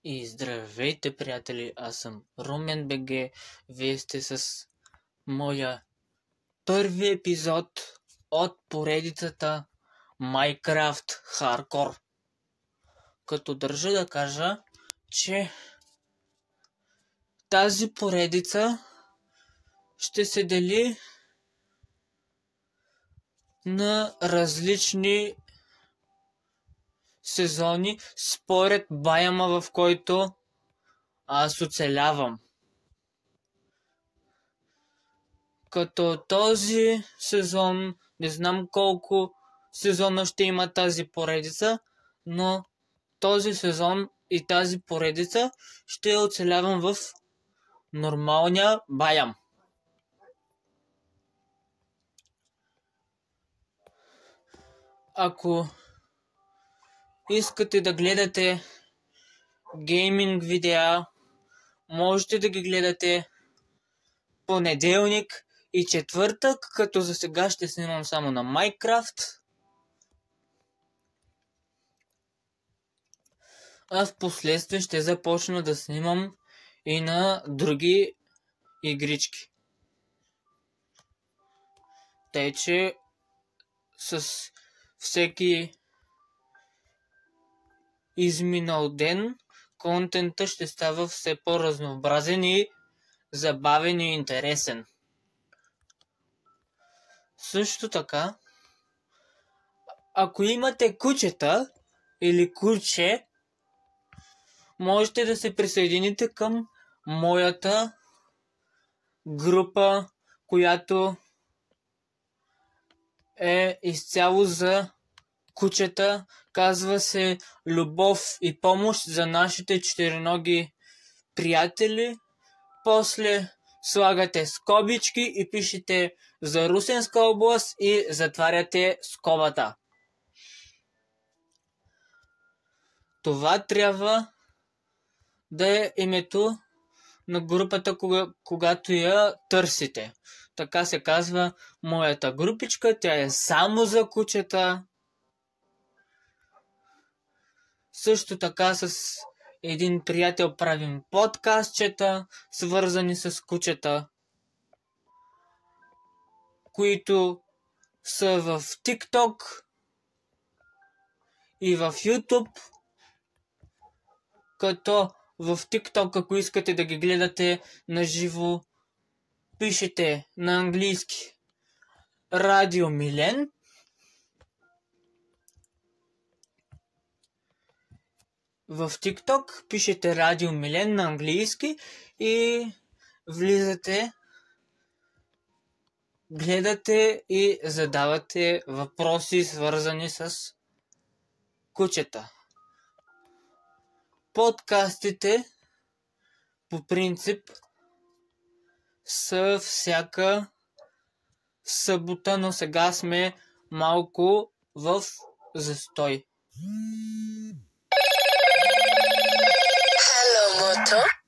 И здравейте, приятели! Аз съм Румен БГ. Вие сте с моя първи епизод от поредицата Minecraft Hardcore. Като държа да кажа, че тази поредица ще се дели на различни сезони според байама, в който аз оцелявам. Като този сезон, не знам колко сезона ще има тази поредица, но този сезон и тази поредица ще оцелявам в нормалния байам. Ако искате да гледате гейминг видеа, можете да ги гледате понеделник и четвъртък, като за сега ще снимам само на Minecraft. А в последствие ще започна да снимам и на други игрички. Тъй, че с всеки изминал ден контентът ще става все по-разнообразен и забавен и интересен. Също така, ако имате кучета или куче, можете да се присъедините към моята група, която е изцяло за кучета. Казва се Любов и помощ за нашите четириноги приятели. После слагате скобички и пишете за Русенска област и затваряте скобата. Това трябва да е името на групата, когато я търсите. Така се казва моята групичка. Тя е само за кучета. Също така с един приятел правим подкастчета, свързани с кучета, които са в TikTok и в YouTube. Като в TikTok, ако искате да ги гледате на живо, пишете на английски Радио Милен. В TikTok пишете Радио Милен на английски и влизате, гледате и задавате въпроси, свързани с кучета. Подкастите по принцип са всяка събота, но сега сме малко в застой. Hello, Moto.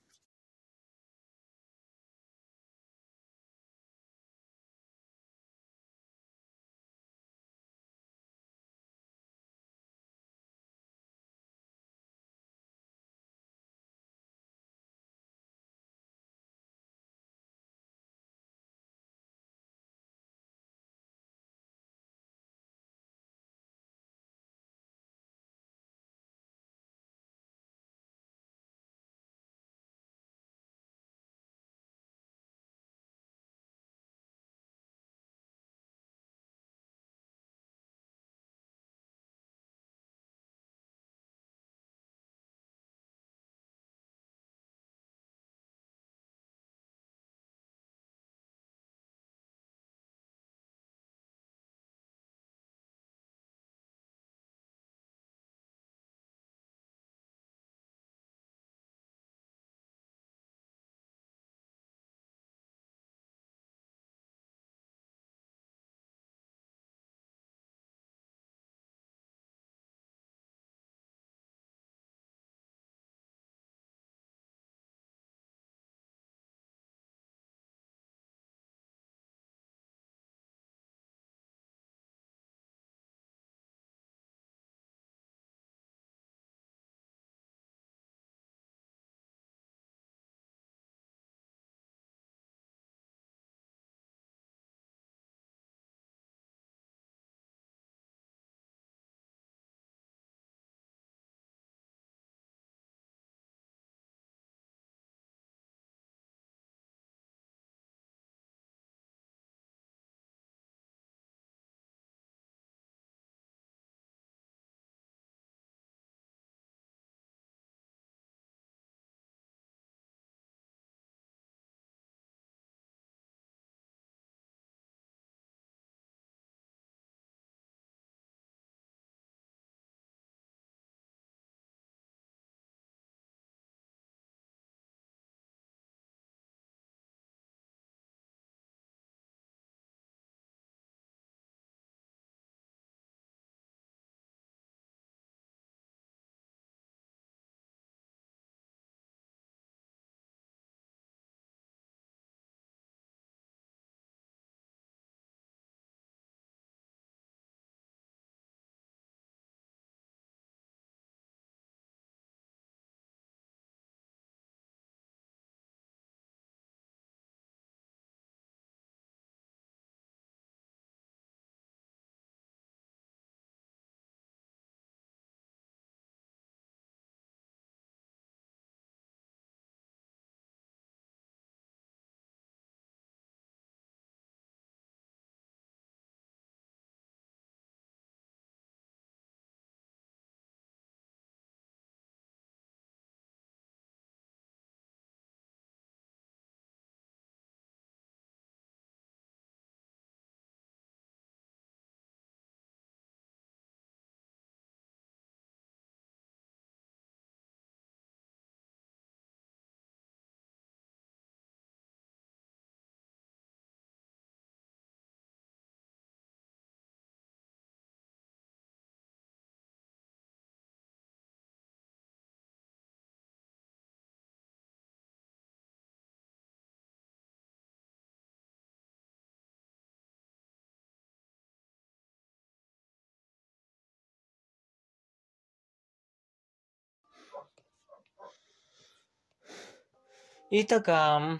И така,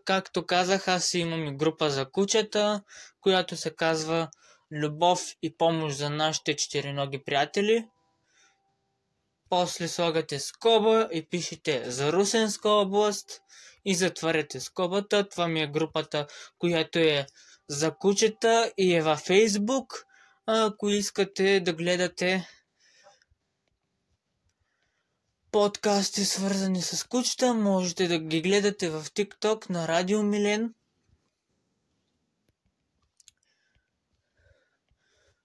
както казах, аз имам и група за кучета, която се казва Любов и помощ за нашите четириноги приятели. После слагате скоба и пишете за Русенска област и затваряте скобата. Това ми е групата, която е за кучета и е във Facebook. Ако искате да гледате подкасти, свързани с кучета, можете да ги гледате в TikTok на Радио Милен.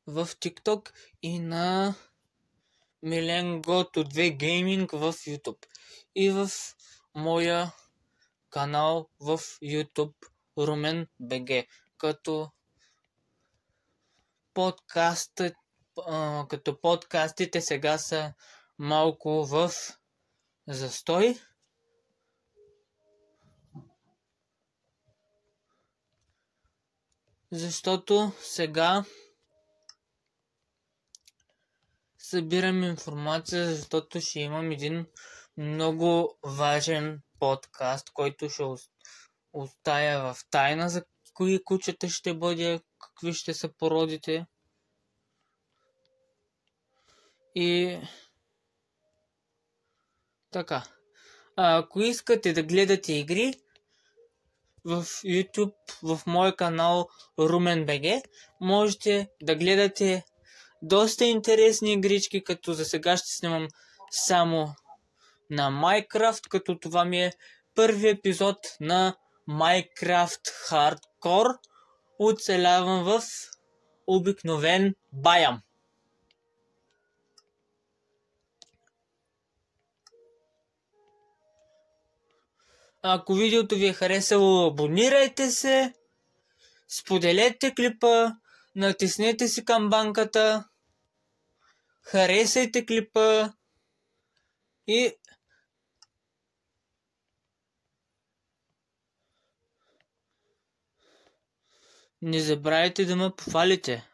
В TikTok и на Милен Гото 2 Gaming в YouTube. И в моя канал в YouTube Румен БГ. Като подкастите сега са малко в застой. Защото сега събирам информация, защото ще имам един много важен подкаст, който ще оставя в тайна за кои кучета ще бъде, какви ще са породите. И така. Ако искате да гледате игри в YouTube, в моя канал RumenBG, можете да гледате доста интересни игрички, като за сега ще снимам само на Minecraft, като това ми е първи епизод на Minecraft Hardcore. Оцелявам в обикновен баям. Ако видеото ви е харесало, абонирайте се, споделете клипа, натиснете си камбанката, харесайте клипа и не забравяйте да ме похвалите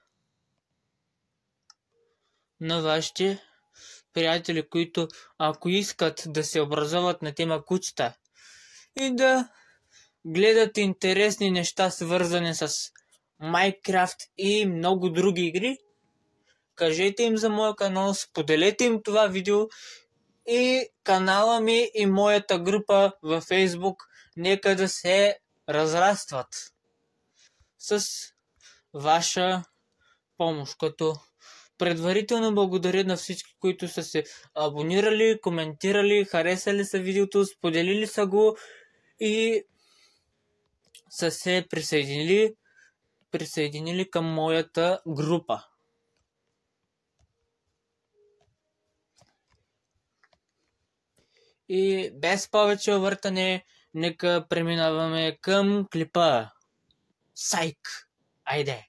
на вашите приятели, които ако искат да се образуват на тема кучета и да гледат интересни неща, свързани с Minecraft и много други игри, кажете им за моя канал, споделете им това видео и канала ми и моята група във Facebook нека да се разрастват с ваша помощ. Като предварително благодаря на всички, които са се абонирали, коментирали, харесали са видеото, споделили са го и са се присъединили към моята група. И без повече увъртане, нека преминаваме към клипа. Сайк! Айде!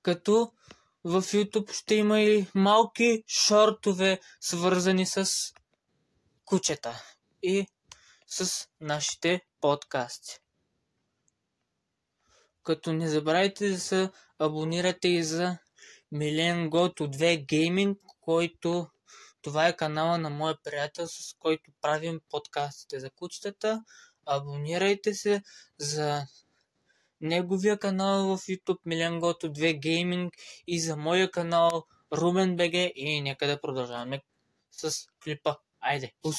Като в YouTube ще има и малки шортове, свързани с кучета и с нашите подкасти. Като не забравяйте да се абонирате и за Милен Гото 2 Gaming, който това е канала на моя приятел, с който правим подкастите за кучетата. Абонирайте се за неговия канал в YouTube Милен Гото 2 Gaming и за моя канал RumenBG и нека да продължаваме с клипа. Айде, пус!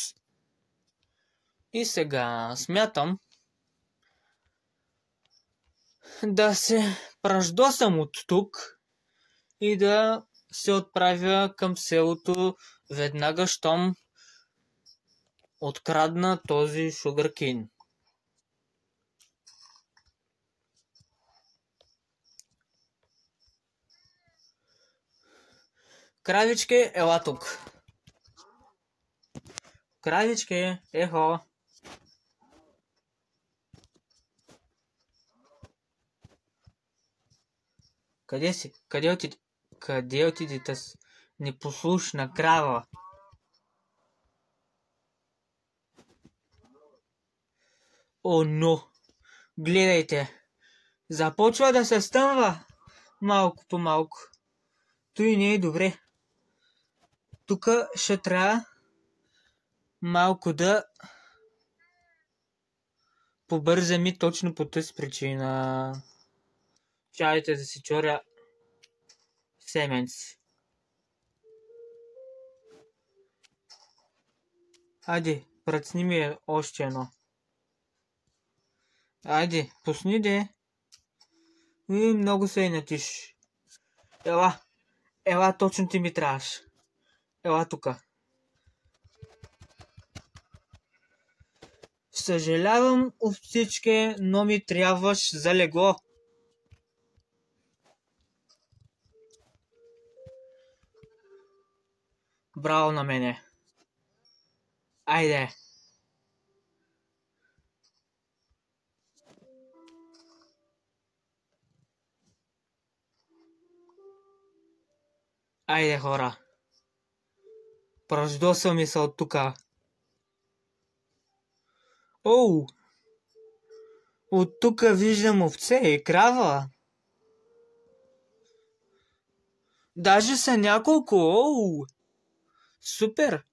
И сега смятам да се пръждосам от тук и да се отправя към селото веднага, щом открадна този шугъркейн. Кравичке, ела тук. Кравичке, ехо. Къде си? Къде отиде тази непослушна крава? О, но! Гледайте! Започва да се стъмва! Малко по малко. Той не е добре. Тук ще трябва малко да побързам и точно по тази причина. Чайте да си чоря семенци. Айде, пръцни ми още едно. Айде, пусни де. И много се инатиш. Ела, точно ти ми трябваш. Ела тука. Съжалявам, овцичке, но ми трябваш за легло. Браво на мене. Айде. Айде, хора. Пръждосва ми се от тука. Оу! От тука виждам овце и крава. Даже са няколко. Оу! Супер!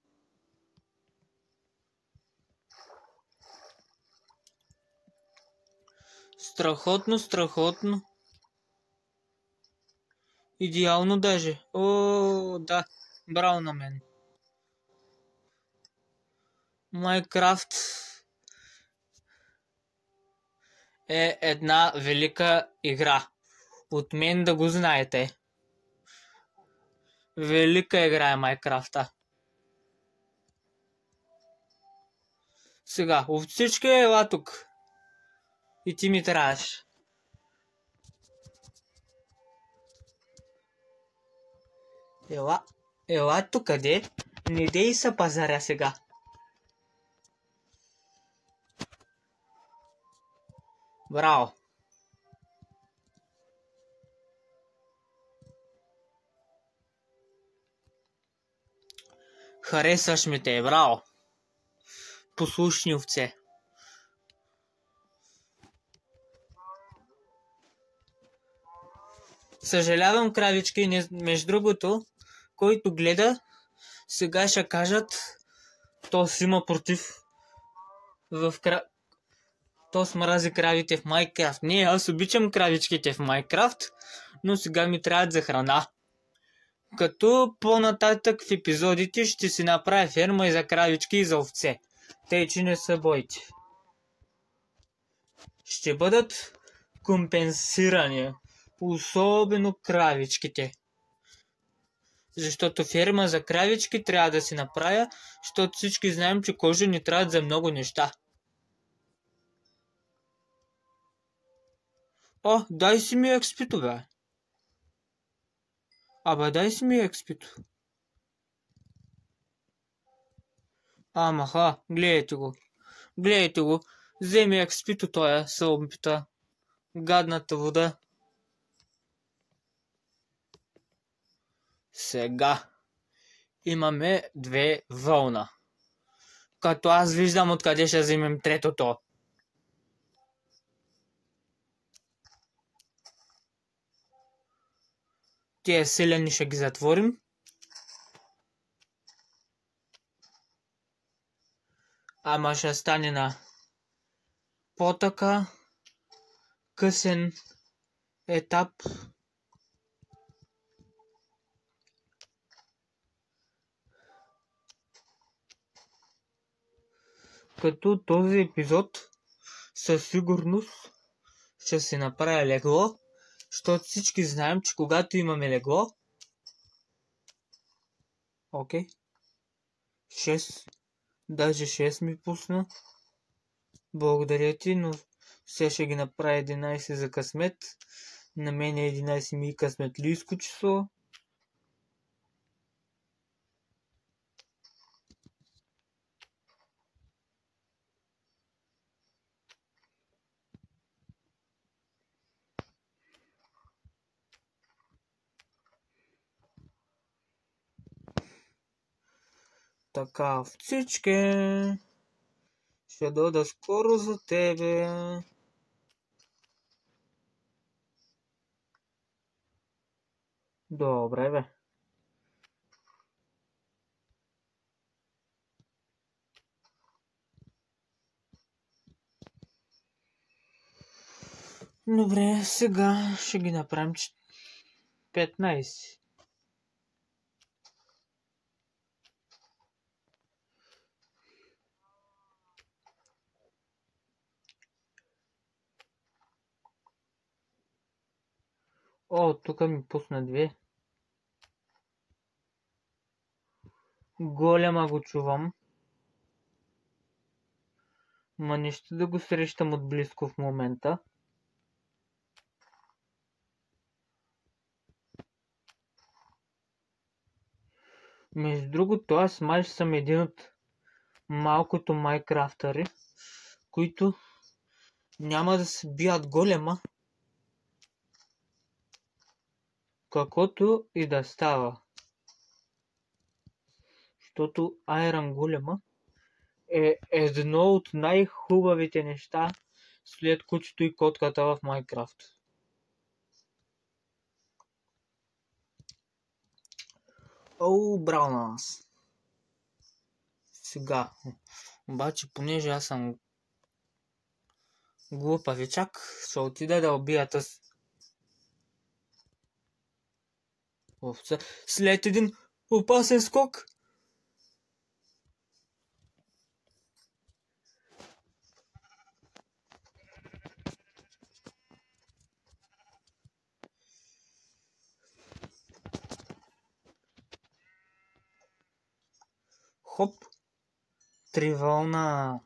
Страхотно, страхотно. Идеално даже. О, да. Браво на мен. Майнкрафт е една велика игра. От мен да го знаете. Велика игра е Майнкрафта. Сега, овцичка ела тук. И ти ми трябваш. Ела тук, де? Не дей са пазаря сега. Браво. Харесваш ми те, браво. Послушни овце. Съжалявам, кравички, между другото, който гледа, сега ще кажат, то си има против то смрази кравите в Майнкрафт. Не, аз обичам кравичките в Майнкрафт, но сега ми трябват за храна. Като по-нататък в епизодите ще си направя ферма и за кравички и за овце. Тъй, че не се бойте. Ще бъдат компенсирани. Особено кравичките. Защото ферма за кравички трябва да си направя, защото всички знаем, че кожа ни трябват за много неща. О, дай си ми експито, бе. Абе, дай си ми експито. Амаха, гледайте го. Гледайте го. Вземи експито тоя, се опита. Гадната вода. Сега имаме две вълна. Като аз виждам откъде ще вземем третото. Тия селени ще ги затворим. Ама ще стане на по-така късен етап. Като този епизод със сигурност ще се направя легло, защото всички знаем, че когато имаме легло, окей, 6, даже 6 ми пусна, благодаря ти, но сега ще ги направя 11 за късмет, на мен 11 ми късметлийско число. Така, всички ще дойда скоро за тебе. Добре, бе. Добре, сега ще ги направим 15. О, тук ми пусна 2. Голема го чувам. Ма не ще да го срещам отблизко в момента. Между другото, аз май съм един от малкото майкрафтъри, които няма да се бият голема, каквото и да става. Защото Iron голема е едно от най-хубавите неща след кучето и котката в Майнкрафт. О, браво на нас! Сега, обаче, понеже аз съм глупавичак, ще отида да убия тази овца след един опасен скок. Хоп, 3 вълна.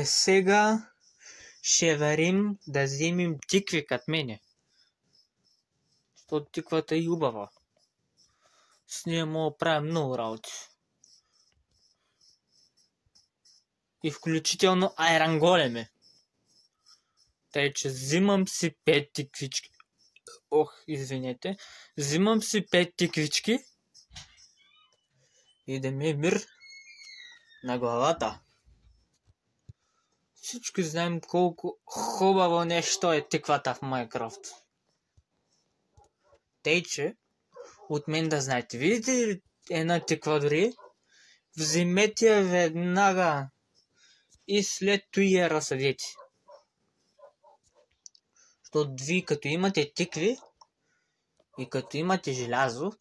Сега ще варим да вземем тикви кат мене. Защото тиквата е хубава. С нея мога да правим много работи. И включително Iron големи. Тъй, че взимам си 5 тиквички. Ох, извинете. Взимам си 5 тиквички. И да ми е мир на главата. Всички знаем колко хубаво нещо е тиквата в Майнкрафт. Тъй, че от мен да знаете. Видите ли една тиква дори? Вземете я веднага и след това я разсъдете. Защото вие като имате тикви и като имате желязо,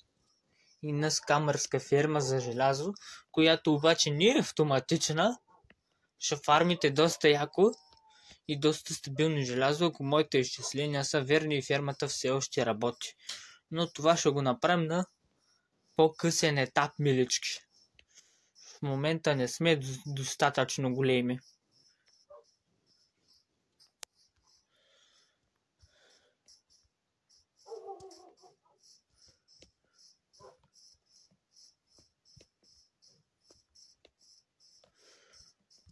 и на скамърска ферма за желязо, която обаче не е автоматична, ще фармите доста яко и доста стабилно желязо, ако моите изчисления са верни и фермата все още работи. Но това ще го направим на по-късен етап, милички. В момента не сме достатъчно големи.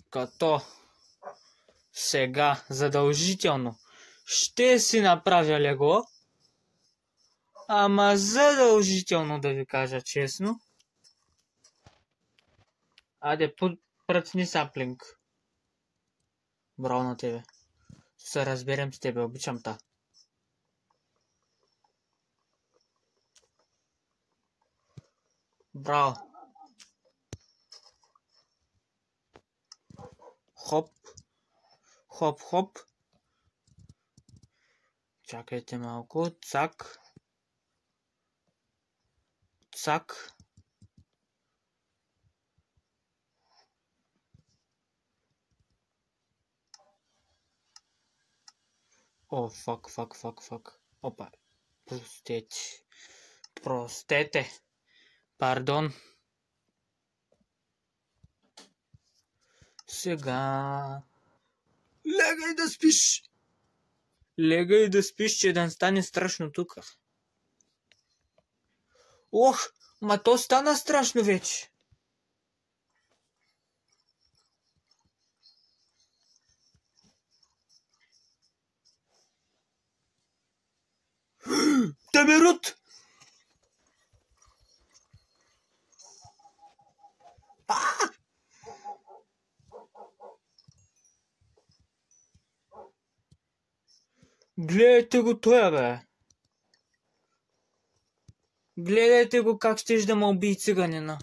Като сега задължително ще си направя легло, ама задължително да ви кажа честно. Аде, пръцни саплинг. Браво на тебе. Се разберем с тебе, обичам та. Браво. Хоп. Хоп, хоп. Чакайте малко. Цак. Цак. О, фак. Опа. Простете. Пардон. Сега... Легай да спиш! Легай да спиш, че да не стане страшно тук. Ох, ма то стана страшно вече. Темерут! Гледайте го тоя, бе. Гледайте го как щеш да ме убий циганина.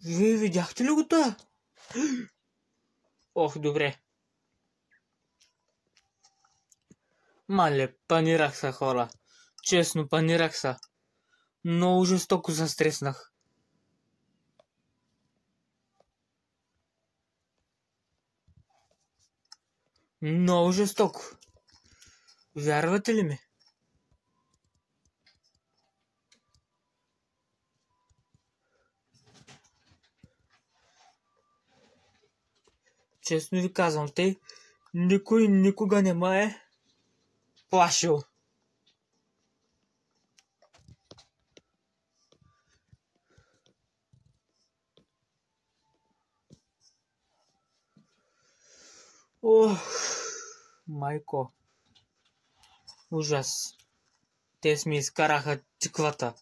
Вие видяхте ли го тоя? Ох, добре. Мале, панирах са, хора. Честно, панирах са. Много жестоко се стреснах. Много жестоко. Вярвате ли ми? Честно ви казвам, никой никога не ме е плашил. Ох, майко. Ужас. Те ми изкараха тиквата.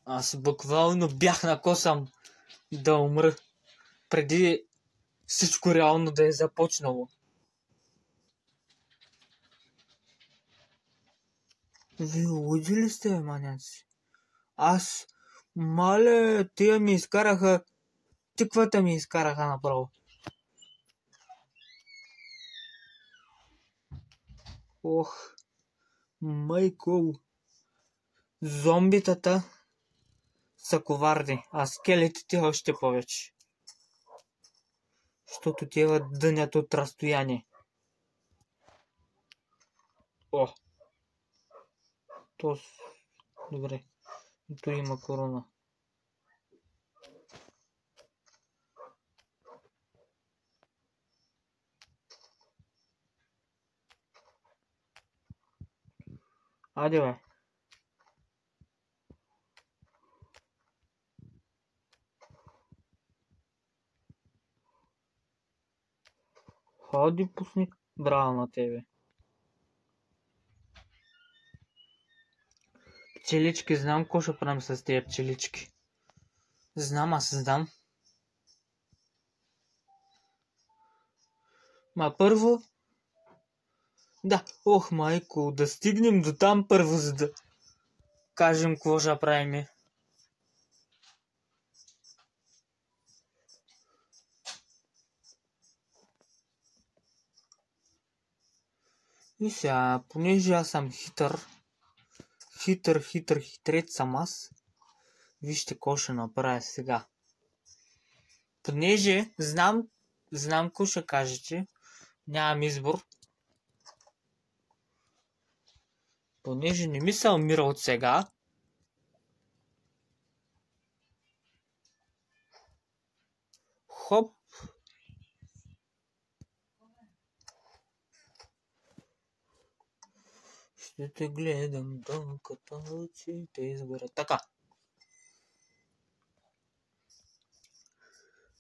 Аз буквално бях на косъм да умра, преди всичко реално да е започнало. Вие луди ли сте, маняци? Аз, мале, тия ми изкараха, тиквата ми изкараха направо. Ох, майко, зомбитата са коварни, а скелетите още повече. Защото те дънят от разстояние. О! То... Добре. То има корона. Аде, бе. Ходи, пусни. Браво на тебе. Пчелички, знам какво ще правим с тези пчелички. Знам, аз знам. Ма първо... Да, ох, майко, да стигнем до там първо, за да кажем какво ще правим. И сега, понеже аз съм хитрец съм аз, вижте какво ще направя сега. Понеже знам какво ще кажете, нямам избор. Понеже не ми се умира от сега, хоп, ще те гледам докато очите изгорят. Така.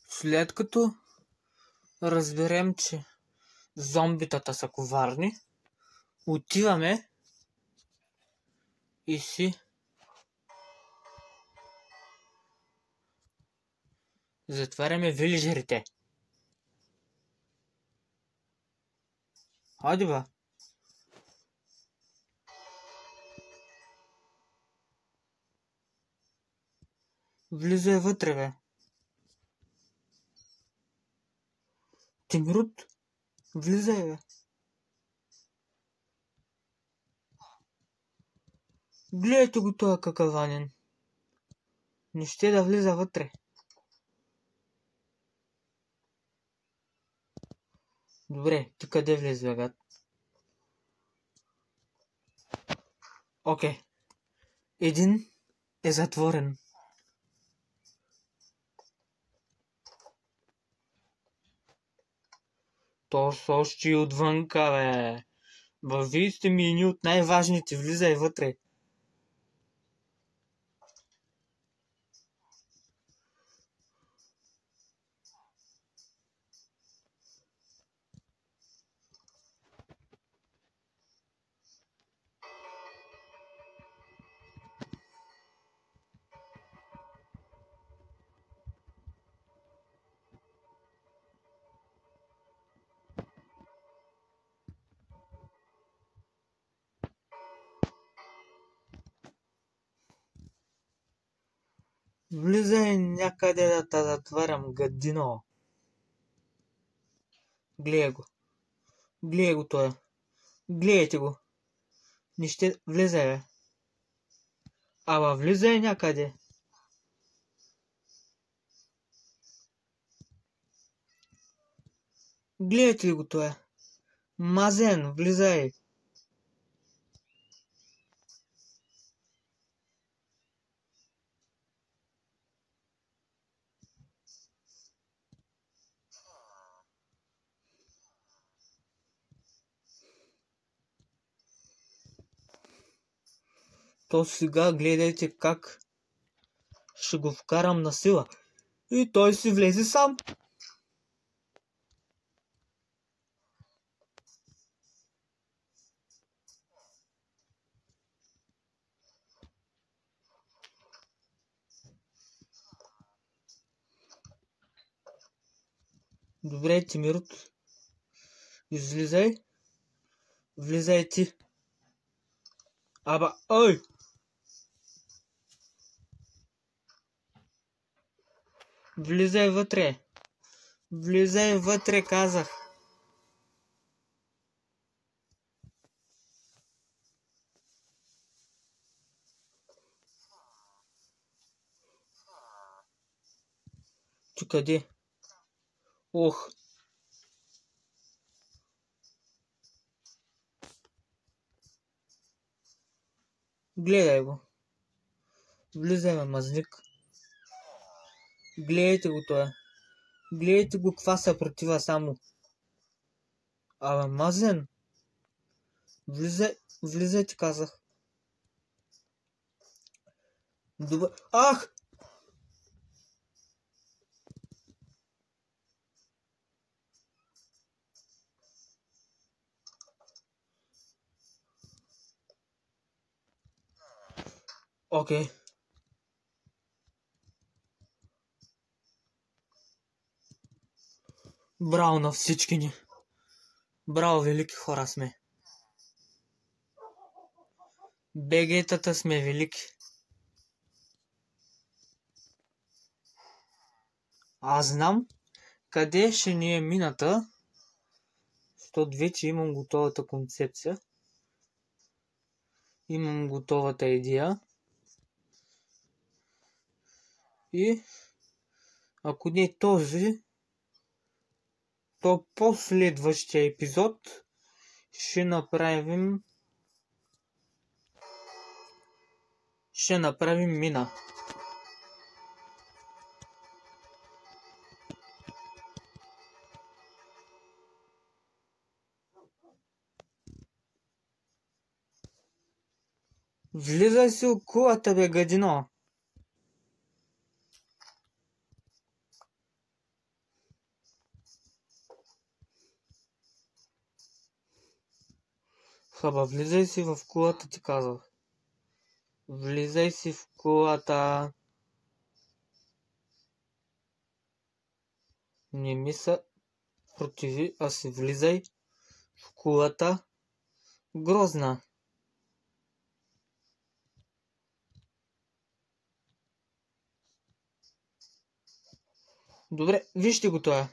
След като разберем, че зомбитата са коварни, отиваме и си затваряме вилижерите. Хайде, бе. Влизай вътре, бе. Тимрут, влизай, бе. Гледайте го този какаванен. Не ще да влиза вътре. Добре, ти къде влезе, гад? Окей. Един е затворен. То са още и отвънка, бе. Вие сте ми едни от най-важните, влизай вътре. Влизай някъде да те затварям, гадино. Гледай го. Гледай го той. Гледайте го. Не ще... Влизай, бе. Ама влизай някъде. Гледайте ли го той? Мазен, влизай. То сега гледайте как ще го вкарам на сила. И той си влезе сам. Добре, Тимирот. Излизай. Влизай ти. Аба, ой! Влизай вътре. Влизай вътре, казах. Ти къде? Ох. Гледай го. Влизай, ме мазник. Гледайте го това. Гледайте го каква съпротива само. Абе, мазен. Влизай, влизай, ти казах. Добър. Ах! Окей. Браво на всички ни. Браво, велики хора сме. Бегетата сме велики. Аз знам къде ще ни е мината, защото вече имам готовата концепция. Имам готовата идея. И ако не този, то последващия епизод ще направим мина. Влизай си от кулата, бе, гадино. Хаба, влизай си в кулата, ти казах. Влизай си в кулата. Не ми се противи, а си влизай в кулата. Грозна. Добре, вижте го това.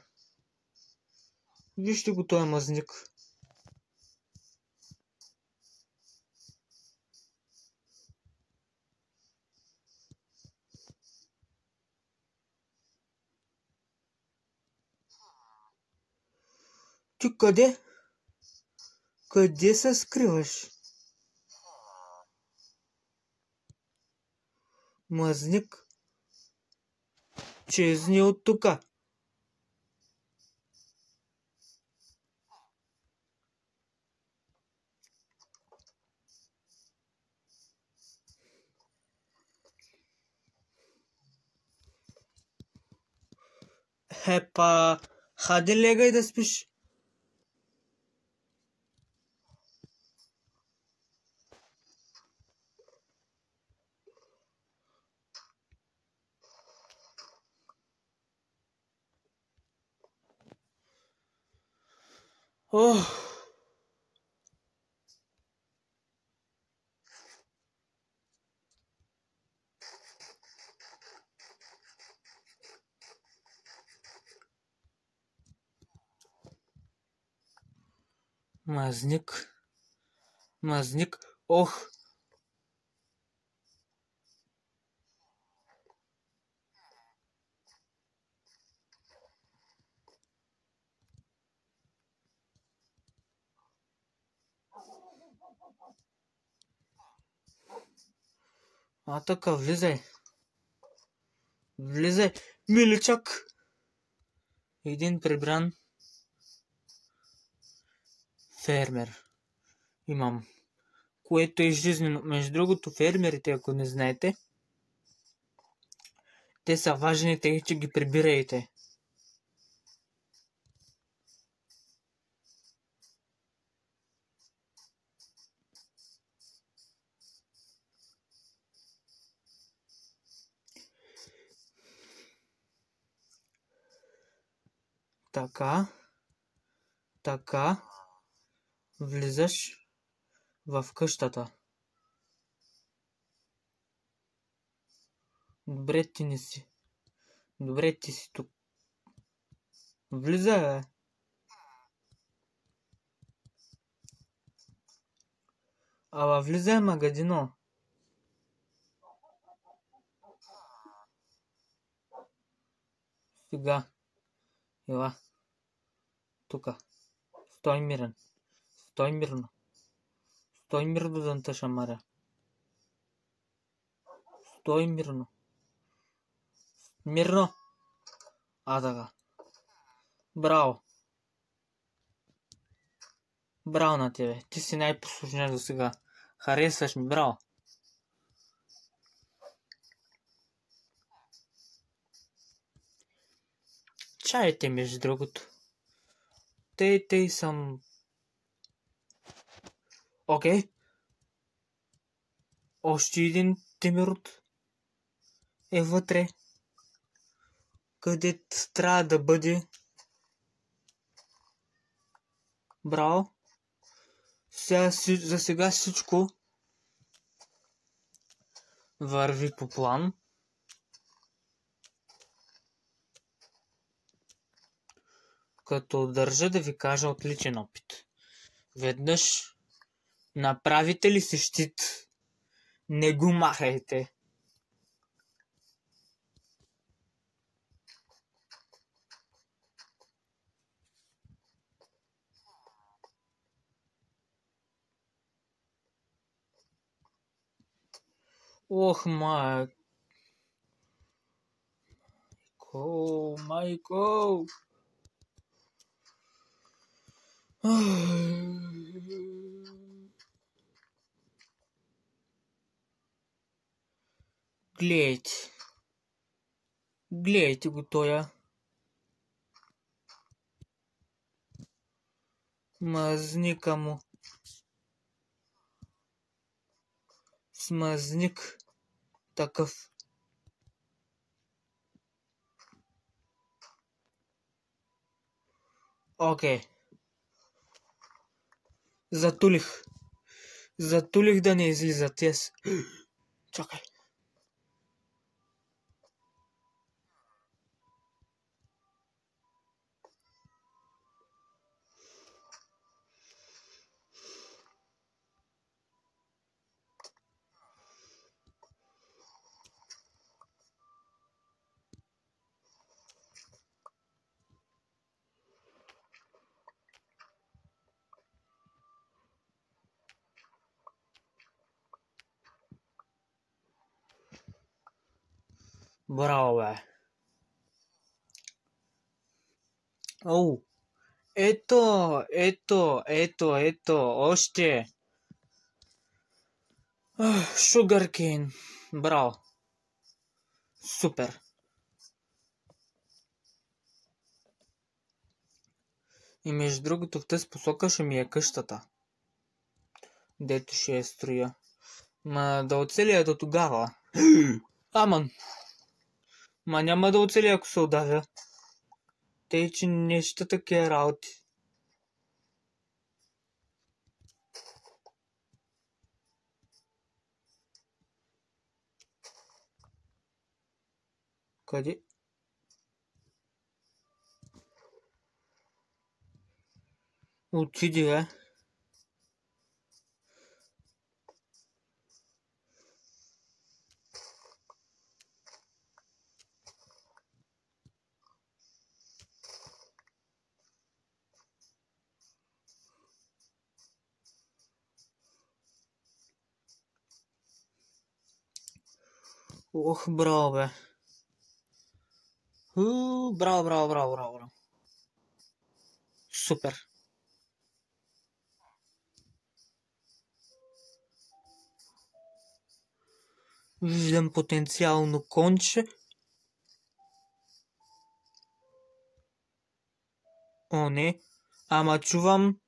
Вижте го този мазник. Ти къде? Къде се скриваш? Мазник. Чезни от тука. Хепа, хайде легай да спиш. Ох. Мазник. Мазник. Ох! А така, влизай. Влизай, миличък. Един прибран фермер имам, което е жизнено. Между другото, фермерите, ако не знаете, те са важни, те че ги прибирайте. Така, така, влизаш в къщата. Добре, ти не си. Добре, ти си тук. Влизай, бе. Ала влизай, магадино. Сега. Ела. Тука. Стой мирен. Стой мирно. Стой мирно, дънта шамаря. Стой мирно. Мирно. А, така. Браво. Браво на тебе. Ти си най-послушният до сега. Харесваш ми, браво. Чаите, между другото. Тей съм... Окей. Още един Тимирот е вътре. Където трябва да бъде. Браво. За сега всичко върви по план. Като държа да ви кажа от личен опит. Веднъж направите ли си щит, не го махайте. Ох, майко. Гледайте. Гледайте го тоя. Мазника му. Смазник. Такъв. Окей. Затулих. Затулих да не излизат. Чакай. Браво, бе. Оу. Ето, още. Шугаркейн. Браво. Супер. И между другото, в тази посока ще ми е къщата. Дето ще я строя. Ма да оцеля до тогава. Аман. Ма няма да оцеля, ако се удавя. Тъй, че неща такива работи. Къде? Отиди, бе. Ох, браво, бе. Браво, браво, браво, браво, браво. Супер. Виждам потенциално конче. О, не. Ама чувам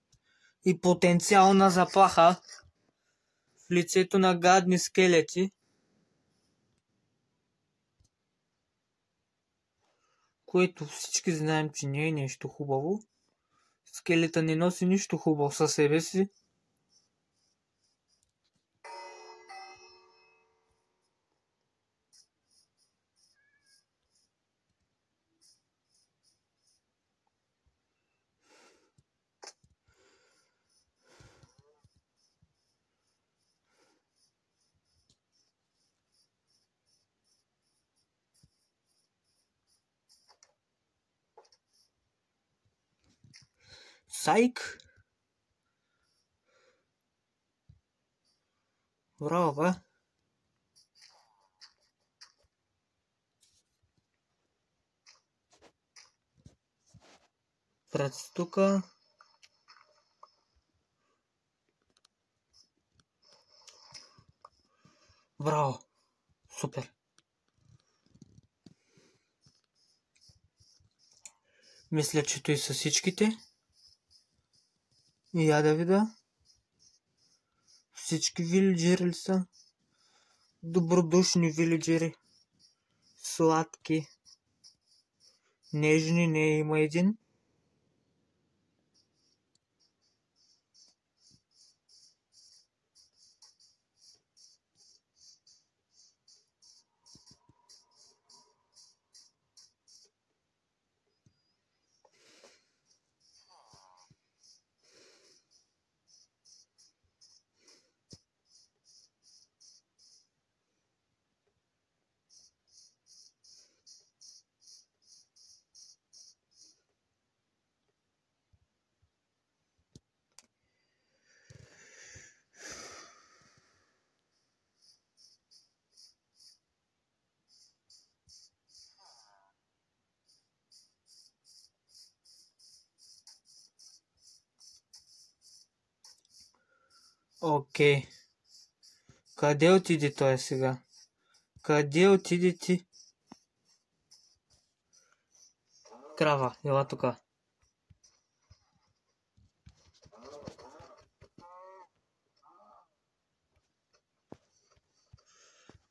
и потенциална заплаха в лицето на гадни скелети, което всички знаем, че не е нещо хубаво. Скелета не носи нищо хубаво със себе си. Сайк. Браво, бе. Пред тука. Браво. Супер. Мисля, че той са всичките. И я да видя. Всички вилиджери ли са? Добродушни вилиджери. Сладки. Нежни, не има един. Окей. Къде отиде той сега? Къде отиде ти? Крава, ела тука.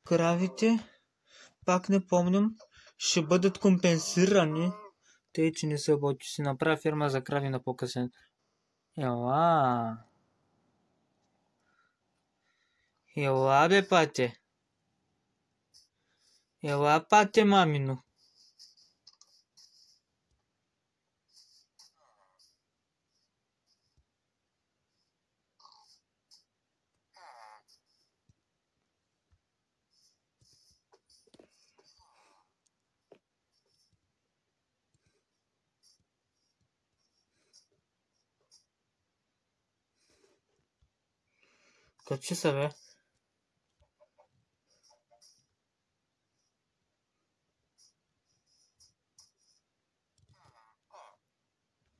Кравите, пак не помням, ще бъдат компенсирани. Те, че не се обочи. Си направя фирма за крави на по-късен. Ела. Ела, бе, пате. Ела, пате, мамино. Качи се, бе.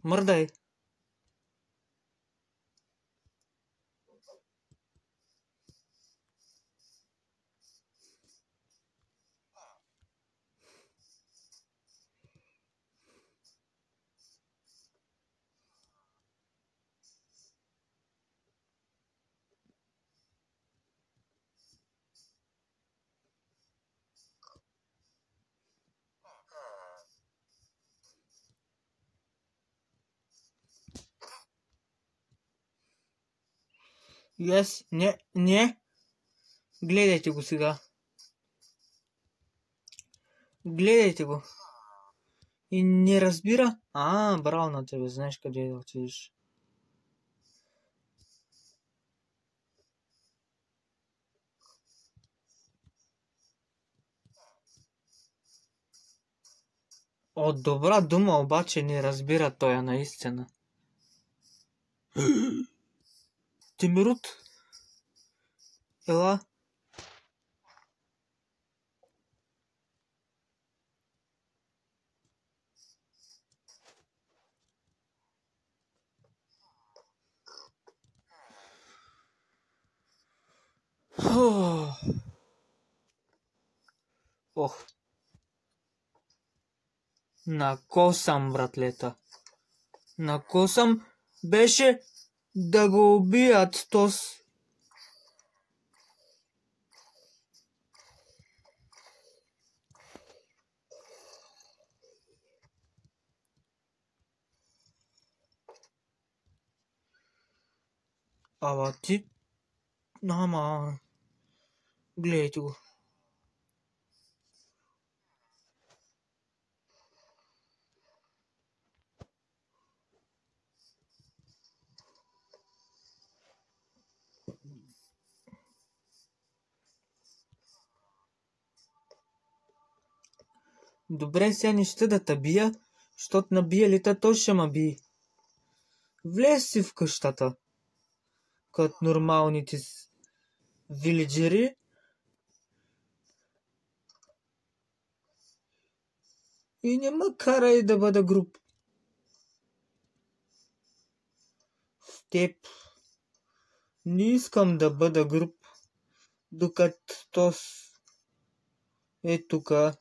Мърдай. Yes, не. Гледайте го сега. Гледайте го. И не разбира. Браво на тебе, знаеш къде да отидеш. От добра дума обаче не разбира той наистина. Тимирут. Ела. Ох. На косъм, братлета. На косъм беше да го убият тос. Ама ти... Ама... Гледайте го. Добре, сега не ще да те бия, защото набия ли той ще ма би. Влез си в къщата, като нормалните вилиджери. И не ме карай да бъда груб. С теб не искам да бъда груб, докато тос е тука.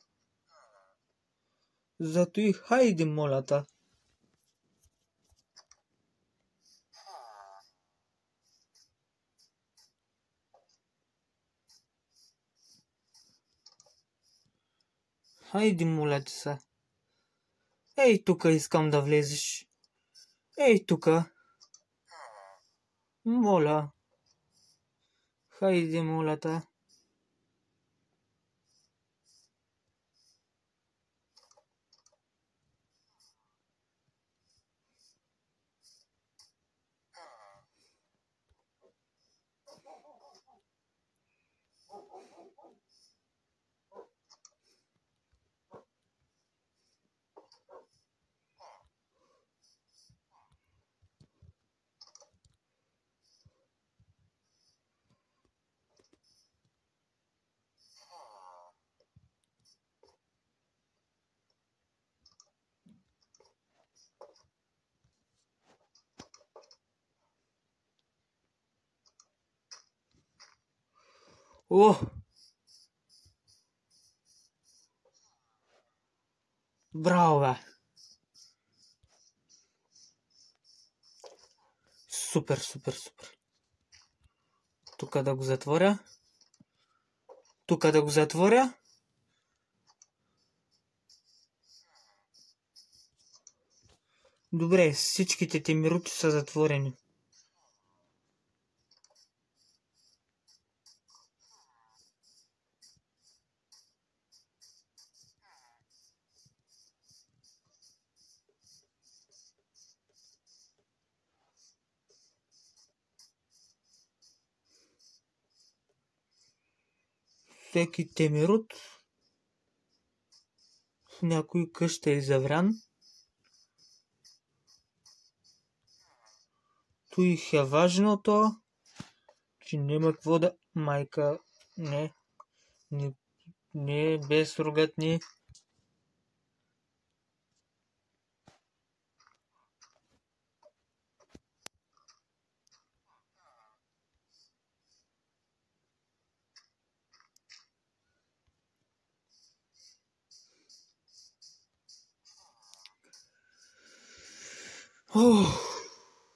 Зато и хайде, моля те. Хайде, моля ти се. Ей, тука искам да влезеш. Ей, тука. Моля. Хайде, моля те. О! Браво, бе! Супер, супер, супер. Тук да го затворя. Тук да го затворя. Добре, всичките ти мирути са затворени. Всеки темирут в някой къща е заврян. Той е важното, че няма какво да... Майка, не, не, без рогатни.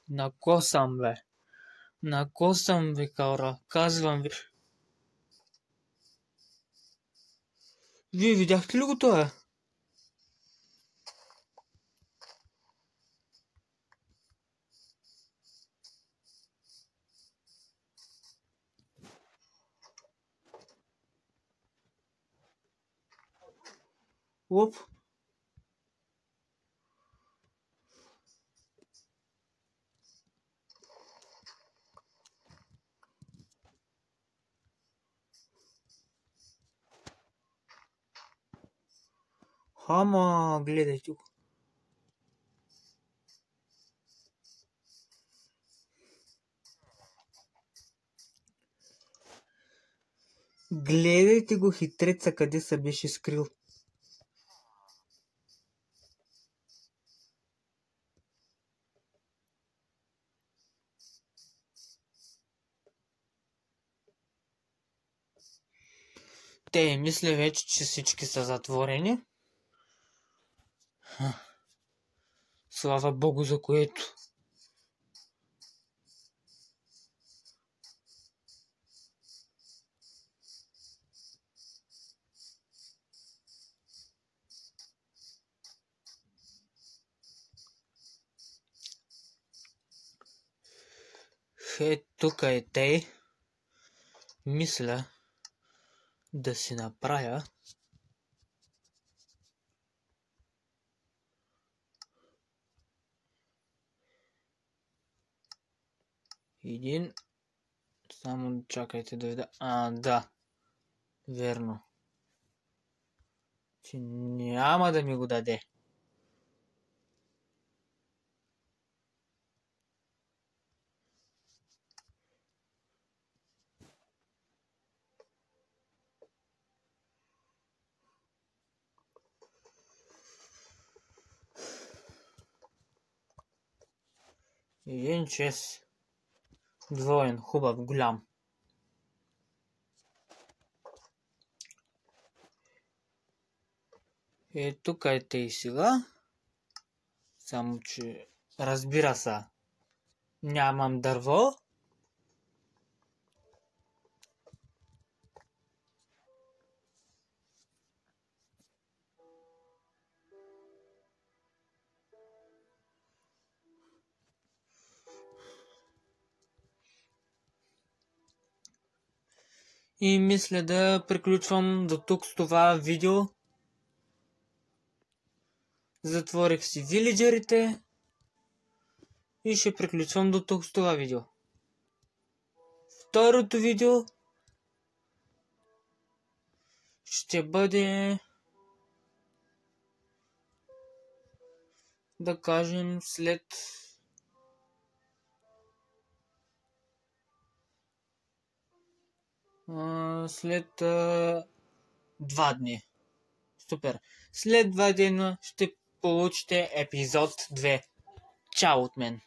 На косъм, бе. На косъм ви, хора. Казвам ви. Вие видяхте ли го това? Оп. Ама, гледайте го. Гледайте го, хитреца, къде се беше скрил. Те, мисля вече, че всички са затворени. Слава Богу за което. Тук е тей. Мисля да си направя един. Само чакайте да видя. Да. Верно. Че няма да ми го даде. Един чест. Двоен, хубав, голям. Тук е тъй сега. Само че разбира се, нямам дърво. И мисля да приключвам до тук с това видео. Затворих си вилиджерите. И ще приключвам до тук с това видео. Второто видео ще бъде, да кажем, след след 2 дни. Супер. След 2 дена ще получите епизод 2. Чао от мен.